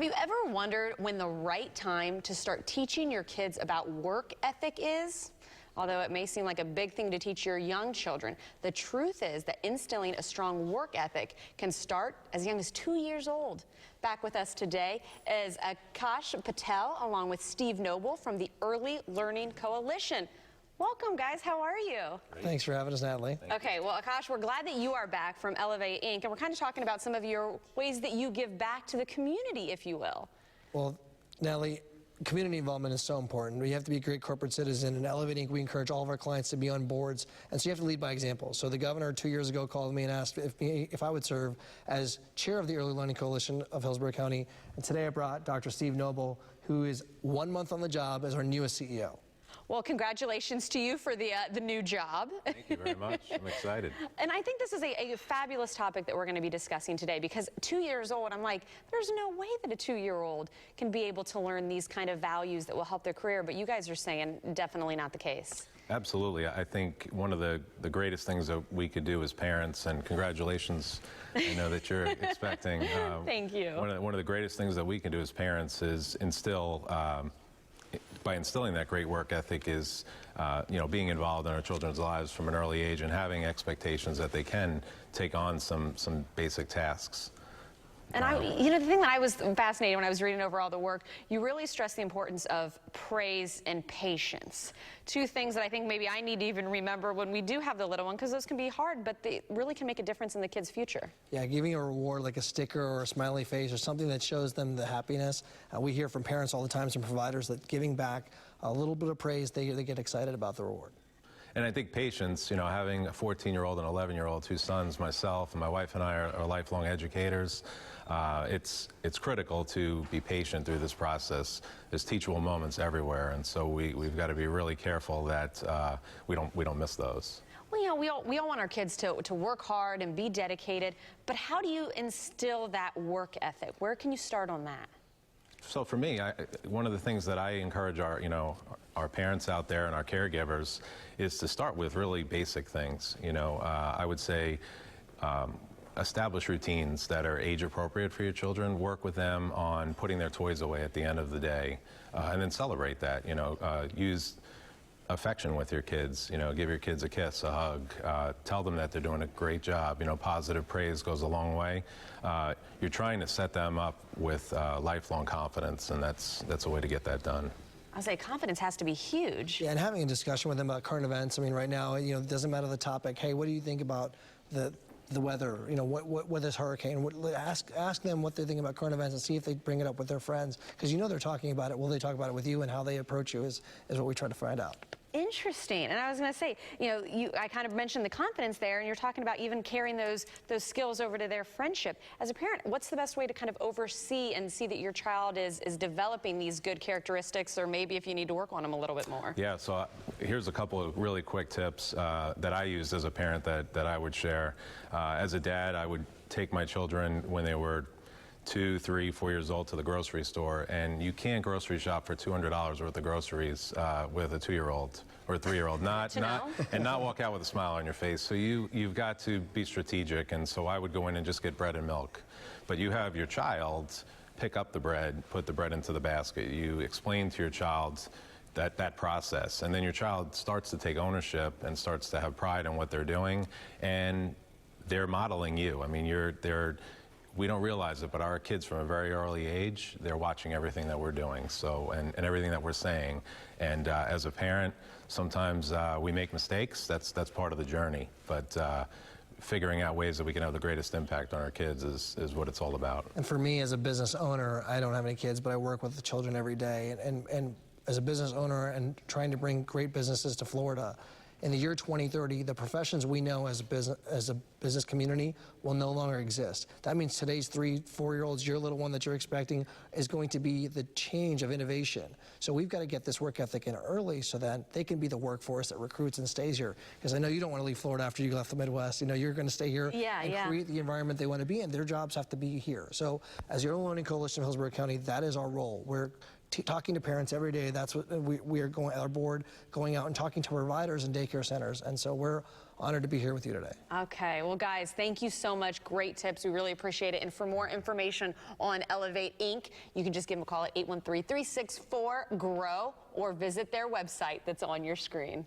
you ever wondered when the right time to start teaching your kids about work ethic is? Although it may seem like a big thing to teach your young children, the truth is that instilling a strong work ethic can start as young as 2 years old. Back with us today is Akash Patel along with Steve Noble from the Early Learning Coalition. Welcome, guys. How are you? Thanks for having us, Natalie. Okay, well, Akash, we're glad that you are back from Elevate Inc., and we're kind of talking about some of your ways that you give back to the community, if you will. Well, Natalie, community involvement is so important. We have to be a great corporate citizen. In Elevate Inc., we encourage all of our clients to be on boards, and so you have to lead by example. So the governor 2 years ago called me and asked if I would serve as chair of the Early Learning Coalition of Hillsborough County, and today I brought Dr. Steve Noble, who is 1 month on the job as our newest CEO. Well, congratulations to you for the new job. Thank you very much. I'm excited. And I think this is a fabulous topic that we're going to be discussing today, because 2 years old, I'm like, there's no way that a 2-year-old can be able to learn these kind of values that will help their career. But you guys are saying definitely not the case. Absolutely. I think one of the greatest things that we could do as parents, and congratulations, I know that you're expecting. Thank you. One of the greatest things that we can do as parents is instill by instilling that great work ethic is, being involved in our children's lives from an early age and having expectations that they can take on some basic tasks. And the thing that I was fascinated when I was reading over all the work, you really stress the importance of praise and patience. Two things that I think maybe I need to even remember when we do have the little one, because those can be hard, but they really can make a difference in the kid's future. Yeah, giving a reward like a sticker or a smiley face or something that shows them the happiness. We hear from parents all the time, some providers, that giving back a little bit of praise, they get excited about the reward. And I think patience, having a 14-year-old and 11-year-old, 2 sons, myself and my wife and I are lifelong educators. It's critical to be patient through this process. There's teachable moments everywhere, and so we've got to be really careful that we don't miss those. Well, we all want our kids to work hard and be dedicated, but how do you instill that work ethic? Where can you start on that? So for me, one of the things that I encourage our parents out there and our caregivers is to start with really basic things. I would say establish routines that are age appropriate for your children. Work with them on putting their toys away at the end of the day, and then celebrate that. Use affection with your kids. Give your kids a kiss, a hug. Tell them that they're doing a great job. Positive praise goes a long way. You're trying to set them up with lifelong confidence, and that's a way to get that done. I say confidence has to be huge. Yeah, and having a discussion with them about current events. I mean, right now, it doesn't matter the topic. Hey, what do you think about the weather? What this hurricane? Ask them what they think about current events and see if they bring it up with their friends, because they're talking about it. Will they talk about it with you? And how they approach you is what we try to find out. Interesting. And I was going to say, I kind of mentioned the confidence there, and you're talking about even carrying those skills over to their friendship. As a parent, what's the best way to kind of oversee and see that your child is developing these good characteristics, or maybe if you need to work on them a little bit more? Yeah, so here's a couple of really quick tips that I used as a parent that I would share. As a dad, I would take my children when they were 2, 3, 4 years old to the grocery store, and you can't grocery shop for $200 worth of groceries with a 2-year-old or a 3-year-old, and not walk out with a smile on your face. So you've got to be strategic, and so I would go in and just get bread and milk. But you have your child pick up the bread, put the bread into the basket. You explain to your child that process, and then your child starts to take ownership and starts to have pride in what they're doing, and they're modeling you. I mean, we don't realize it, but our kids from a very early age, they're watching everything that we're doing, and everything that we're saying. And as a parent, sometimes we make mistakes. That's part of the journey. But figuring out ways that we can have the greatest impact on our kids is what it's all about. And for me, as a business owner, I don't have any kids, but I work with the children every day. And as a business owner and trying to bring great businesses to Florida, in the year 2030, the professions we know as a business community will no longer exist. That means today's 3, 4-year-olds, your little one that you're expecting, is going to be the change of innovation. So we've got to get this work ethic in early so that they can be the workforce that recruits and stays here. Because I know you don't want to leave Florida after you left the Midwest. You're going to stay here and create the environment they want to be in. Their jobs have to be here. So as your Early Learning Coalition of Hillsborough County, that is our role. We're talking to parents every day. That's what we are going, our board, going out and talking to providers and daycare centers. And so we're honored to be here with you today. Okay, well, guys, thank you so much. Great tips. We really appreciate it. And for more information on Elevate Inc., you can just give them a call at 813-364-GROW or visit their website that's on your screen.